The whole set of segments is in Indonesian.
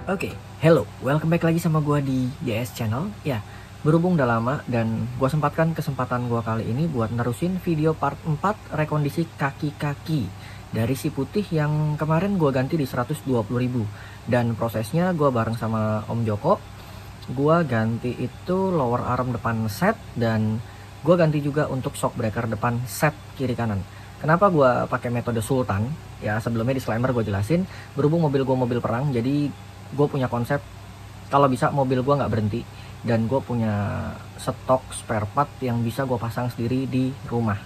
Oke, hello, welcome back lagi sama gua di YS Channel. Ya, berhubung udah lama dan gua sempatkan kesempatan gua kali ini buat nerusin video part 4 rekondisi kaki-kaki dari si putih yang kemarin gua ganti di 120.000. Dan prosesnya gua bareng sama Om Joko. Gua ganti itu lower arm depan set dan gua ganti juga untuk shock breaker depan set kiri kanan. Kenapa gua pakai metode Sultan? Ya, sebelumnya disclaimer gue jelasin, berhubung mobil gue mobil perang, jadi gue punya konsep kalau bisa mobil gue nggak berhenti dan gue punya stok spare part yang bisa gue pasang sendiri di rumah.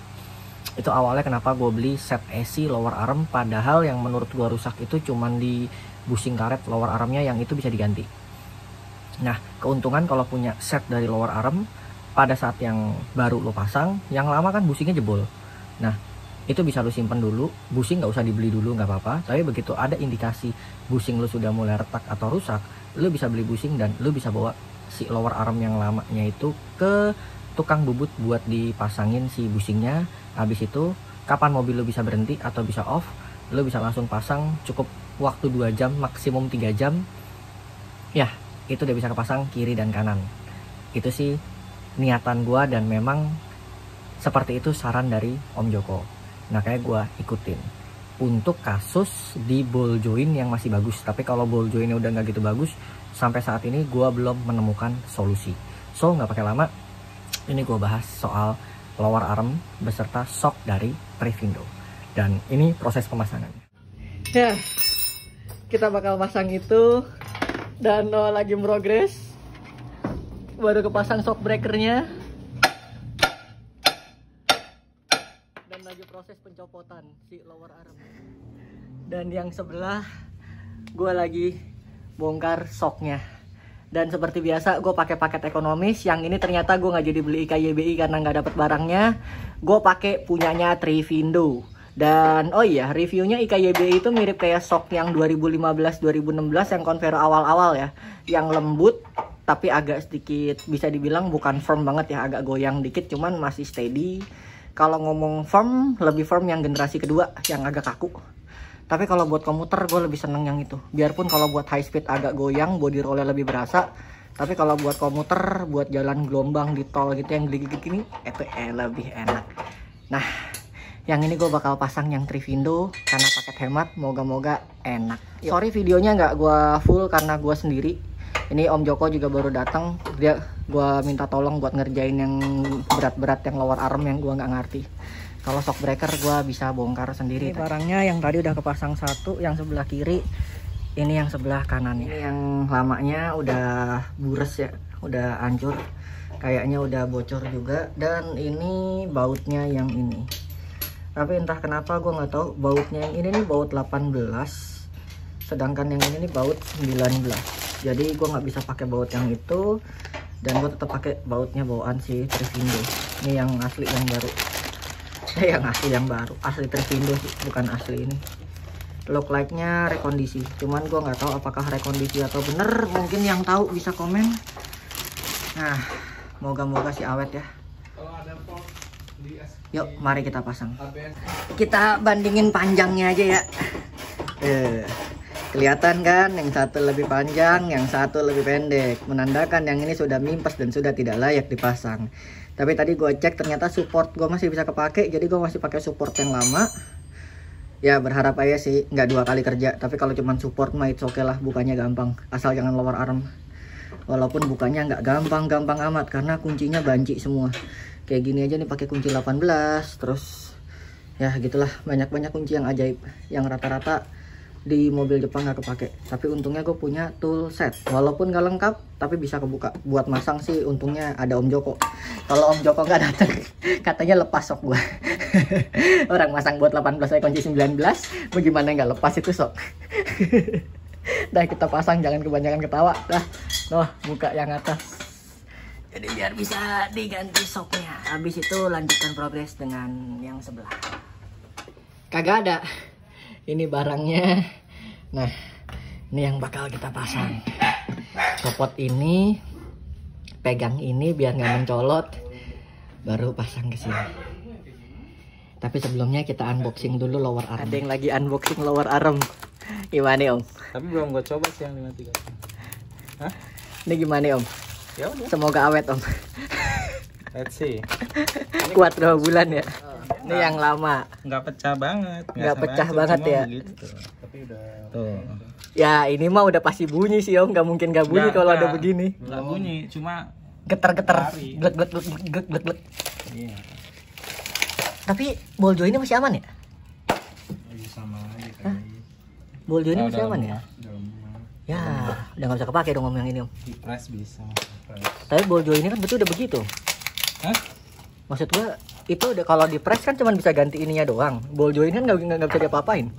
Itu awalnya kenapa gue beli set AC lower arm, padahal yang menurut gue rusak itu cuman di bushing karet lower armnya yang itu bisa diganti. Nah, keuntungan kalau punya set dari lower arm, pada saat yang baru lo pasang, yang lama kan bushingnya jebol. Nah, itu bisa lo simpen dulu, bushing nggak usah dibeli dulu, nggak apa-apa. Tapi begitu ada indikasi bushing lo sudah mulai retak atau rusak, lo bisa beli bushing dan lo bisa bawa si lower arm yang lamanya itu ke tukang bubut buat dipasangin si bushingnya. Habis itu kapan mobil lo bisa berhenti atau bisa off, lo bisa langsung pasang, cukup waktu 2 jam maksimum 3 jam ya, itu udah bisa kepasang kiri dan kanan. Itu sih niatan gua dan memang seperti itu saran dari Om Joko. Nah, kayak gue ikutin untuk kasus di ball joint yang masih bagus. Tapi kalau ball jointnya udah nggak gitu bagus, sampai saat ini gue belum menemukan solusi. So, nggak pakai lama, ini gue bahas soal lower arm beserta shock dari Trivindo. Dan ini proses pemasangannya. Ya, kita bakal pasang itu dan lagi progres. Baru kepasang shock breakernya. Lagi proses pencopotan si lower arm. Dan yang sebelah gue lagi bongkar shocknya. Dan seperti biasa gue pakai paket ekonomis. Yang ini ternyata gue nggak jadi beli IKYBI karena nggak dapet barangnya. Gue pakai punyanya Trivindo. Dan oh iya, reviewnya IKYBI itu mirip kayak shock yang 2015-2016 yang Convero awal-awal ya, yang lembut tapi agak sedikit bisa dibilang bukan firm banget ya, agak goyang dikit, cuman masih steady. Kalau ngomong firm, lebih firm yang generasi kedua yang agak kaku. Tapi kalau buat komuter gue lebih seneng yang itu. Biarpun kalau buat high speed agak goyang, body rollnya lebih berasa. Tapi kalau buat komuter, buat jalan gelombang di tol gitu yang gigi-gigi ini, itu lebih enak. Nah, yang ini gue bakal pasang yang Trivindo karena paket hemat, moga-moga enak. Sorry videonya nggak gue full karena gue sendiri. Ini Om Joko juga baru datang, gue minta tolong buat ngerjain yang berat-berat yang lower arm yang gue nggak ngerti. Kalau shock breaker gue bisa bongkar sendiri. Ini barangnya yang tadi udah kepasang satu, yang sebelah kiri, ini yang sebelah kanan. Ini yang lamanya udah bures ya, udah hancur, kayaknya udah bocor juga. Dan ini bautnya yang ini. Tapi entah kenapa gue nggak tahu bautnya yang ini nih baut 18, sedangkan yang ini nih baut 19. Jadi gue nggak bisa pakai baut yang itu dan gue tetap pakai bautnya bawaan si Trivindo. Ini yang asli yang baru. Yang asli yang baru, asli Trivindo sih, bukan asli ini. Look like-nya rekondisi. Cuman gue nggak tahu apakah rekondisi atau bener. Mungkin yang tahu bisa komen. Nah, moga-moga sih awet ya. Yuk, mari kita pasang. Kita bandingin panjangnya aja ya. Kelihatan kan, yang satu lebih panjang, yang satu lebih pendek, menandakan yang ini sudah mimpes dan sudah tidak layak dipasang. Tapi tadi gue cek ternyata support gue masih bisa kepake, jadi gue masih pakai support yang lama. Ya berharap aja sih nggak 2 kali kerja, tapi kalau cuma support mah it's okay lah, bukanya gampang, asal jangan lower arm. Walaupun bukanya nggak gampang-gampang amat karena kuncinya banci semua. Kayak gini aja nih pakai kunci 18, terus ya gitulah, banyak-banyak kunci yang ajaib, yang rata-rata di mobil Jepang nggak kepake. Tapi untungnya gue punya tool set, walaupun nggak lengkap tapi bisa kebuka. Buat masang sih untungnya ada Om Joko. Kalau Om Joko nggak datang katanya lepas sok gue. Orang masang buat 18 saya kunci 19, bagaimana nggak lepas itu sok. Dah kita pasang, jangan kebanyakan ketawa. Dah, noh buka yang atas. Jadi biar bisa diganti soknya. Habis itu lanjutkan progres dengan yang sebelah. Kagak ada. Ini barangnya. Nah, ini yang bakal kita pasang. Copot ini, pegang ini biar nggak mencolot, baru pasang ke sini. Tapi sebelumnya kita unboxing dulu lower arm. Ada yang lagi unboxing lower arm. Gimana Om? Tapi belum gue coba sih yang 53. Hah? Ini gimana Om? Ya udah. Semoga awet Om. Let's see. Kuat 2 bulan ya. Ini yang lama. Nggak pecah banget. Nggak pecah banget ya. Begitu. Tapi udah. Tuh. Ya ini mah udah pasti bunyi sih Om. Nggak mungkin nggak bunyi kalau ada begini. Nggak bunyi, cuma getar-getar. Glek glek glek glek glek glek. Iya. Tapi boljo ini masih aman ya? Sama aja kayak. Boljo ini masih aman ya? Ya, udah nggak bisa kepake dong Om yang ini Om. Di press bisa. Tapi boljo ini kan betul udah begitu. Hah? Maksud gua itu udah kalau di press kan cuma bisa ganti ininya doang. Boljo ini kan nggak bisa diapa-apain.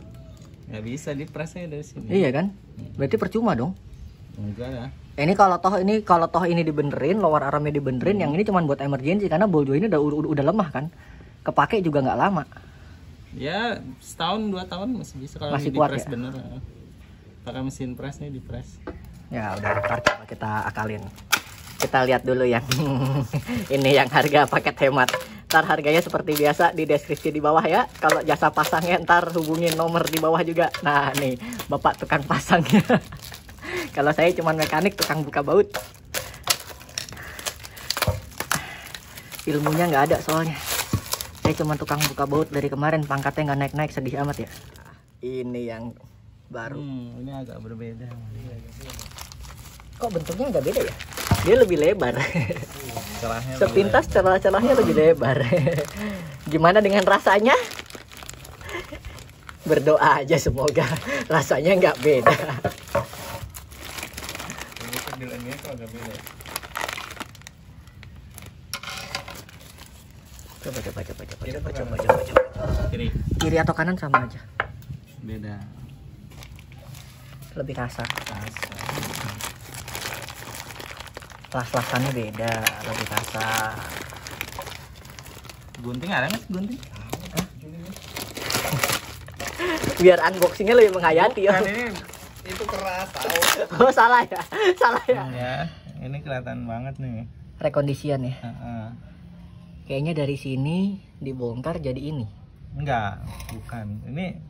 Nggak bisa di pressnya dari sini. Iya kan? Berarti percuma dong. Enggak ya. Ini kalau toh ini dibenerin, lower armnya dibenerin, yang ini cuma buat emergency karena boljo ini udah lemah kan. Kepake juga nggak lama. Ya setahun 2 tahun masih bisa kalau masih di kuat press ya? bener. Pakai mesin press nih di press. Ya udah ntar kita akalin. Kita lihat dulu yang ini yang harga paket hemat. Ntar harganya seperti biasa di deskripsi di bawah ya. Kalau jasa pasangnya ntar hubungin nomor di bawah juga. Nah nih bapak tukang pasangnya. Kalau saya cuma mekanik tukang buka baut. Ilmunya nggak ada soalnya. Saya cuma tukang buka baut dari kemarin, pangkatnya nggak naik-naik, sedih amat ya. Ini yang baru. Ini agak berbeda. Kok bentuknya agak beda ya? Dia lebih lebar. Celahnya Sepintas celah-celahnya lebih lebar. Gimana dengan rasanya? Berdoa aja semoga rasanya nggak beda. ini kedelannya kok agak beda. Coba. Kiri atau kanan sama aja. beda. Lebih kasar. Las-lasannya beda, lebih kasar. Gunting ada nggak sih gunting? Biar unboxingnya lebih menghayati ya. Ini itu keras tahu. Oh salah ya. Ya, ini kelihatan banget nih. Recondition ya. Kayaknya dari sini dibongkar jadi ini. Enggak, bukan. Ini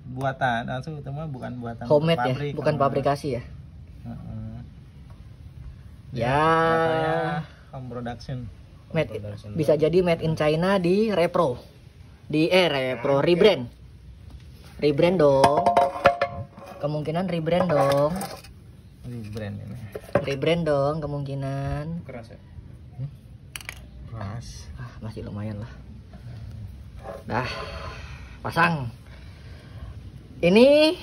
buatan langsung itu mah bukan buatan homemade pabrik, ya, bukan pabrikasi ya. Ya. Home production. Bisa jadi made in China di Repro. Rebrand. Rebrand dong. Kemungkinan rebrand dong. Rebrand ini. Rebrand dong kemungkinan. Keras ya? Keras. Masih lumayan lah. Dah, pasang. Ini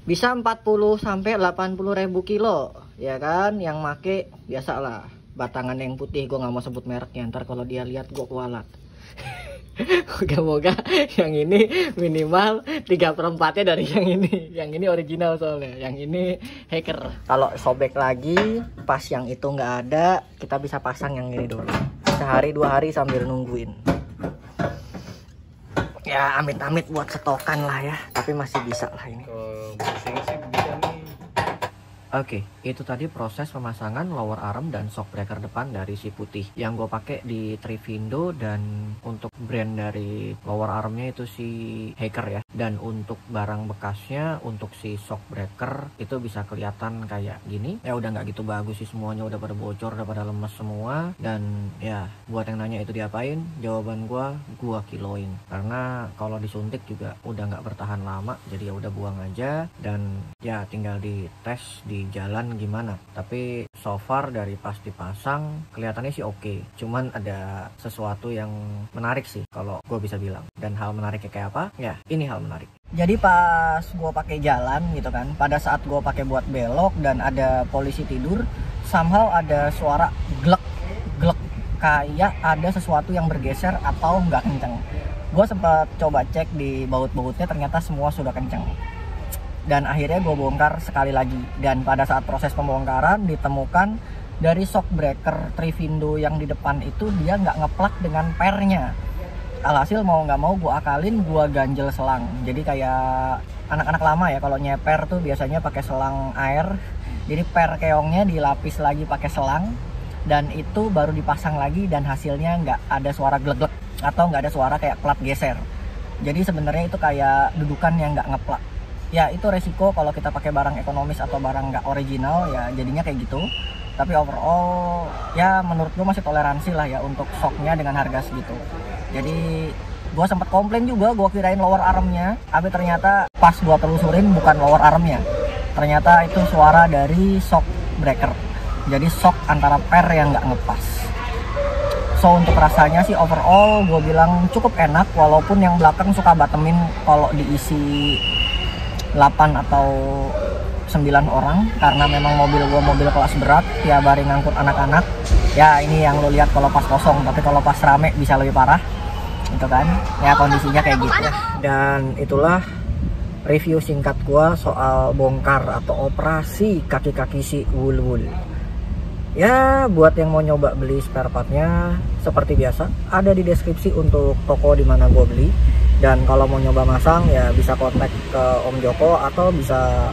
bisa 40 sampai 80 ribu kilo, ya kan? Yang make biasa lah. Batangan yang putih, gue nggak mau sebut mereknya. Ntar kalau dia lihat gue kualat. Moga-moga yang ini minimal 3/4-nya dari yang ini. Yang ini original soalnya, yang ini hacker. Kalau sobek lagi, pas yang itu nggak ada, kita bisa pasang yang ini dulu. Sehari 2 hari sambil nungguin. Ya amit-amit buat stokan lah ya, tapi masih bisa lah ini. Kalau bising sih bisa nih. Oke, itu tadi proses pemasangan lower arm dan shock breaker depan dari si putih yang gue pakai di Trivindo, dan untuk brand dari lower armnya itu si Hacker ya. Dan untuk barang bekasnya, untuk si shock breaker itu bisa kelihatan kayak gini. Ya udah nggak gitu bagus sih, semuanya udah pada bocor, udah pada lemes semua. Dan ya buat yang nanya itu diapain, jawaban gue kiloin. Karena kalau disuntik juga udah nggak bertahan lama, jadi ya udah buang aja. Dan ya tinggal dites di jalan gimana. Tapi so far dari pas dipasang kelihatannya sih oke. Cuman ada sesuatu yang menarik sih kalau gue bisa bilang. Dan hal menariknya kayak apa? Ya ini hal menarik. Jadi pas gue pakai jalan gitu kan, pada saat gue pakai buat belok dan ada polisi tidur, somehow ada suara glek glek, kayak ada sesuatu yang bergeser atau nggak kenceng. Gue sempat coba cek di baut-bautnya, ternyata semua sudah kenceng. Dan akhirnya gue bongkar sekali lagi. Dan pada saat proses pembongkaran ditemukan dari shock breaker Trivindo yang di depan itu dia nggak ngeplak dengan pernya. Alhasil mau nggak mau gue akalin, gue ganjel selang. Jadi kayak anak-anak lama ya, kalau nyeper tuh biasanya pakai selang air. Jadi per keongnya dilapis lagi pakai selang, dan itu baru dipasang lagi, dan hasilnya nggak ada suara glek-glek atau nggak ada suara kayak plat geser. Jadi sebenarnya itu kayak dudukan yang nggak ngeplak. Ya itu resiko kalau kita pakai barang ekonomis atau barang nggak original, ya jadinya kayak gitu. Tapi overall ya menurut gue masih toleransi lah ya untuk shocknya dengan harga segitu. Jadi gue sempat komplain juga, gue kirain lower armnya, tapi ternyata pas gue telusurin bukan lower armnya, ternyata itu suara dari shock breaker. Jadi shock antara per yang nggak ngepas. So untuk rasanya sih overall gue bilang cukup enak, walaupun yang belakang suka bottomin kalau diisi 8 atau 9 orang, karena memang mobil gue mobil kelas berat ya, bari ngangkut anak-anak ya. Ini yang lo lihat kalau pas kosong, tapi kalau pas rame bisa lebih parah itu kan ya, kondisinya kayak gitu ya. Dan itulah review singkat gue soal bongkar atau operasi kaki-kaki si Wool. Ya buat yang mau nyoba beli spare partnya seperti biasa ada di deskripsi untuk toko dimana gue beli. Dan kalau mau nyoba masang ya bisa kontak ke Om Joko atau bisa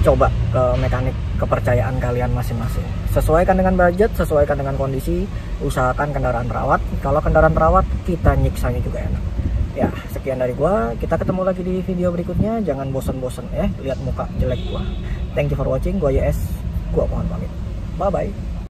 coba ke mekanik kepercayaan kalian masing-masing. Sesuaikan dengan budget, sesuaikan dengan kondisi, usahakan kendaraan terawat. Kalau kendaraan terawat kita nyiksanya juga enak. Ya sekian dari gua, kita ketemu lagi di video berikutnya. Jangan bosen-bosen ya lihat muka jelek gua. Thank you for watching, gua YS, gua mohon pamit. Bye bye.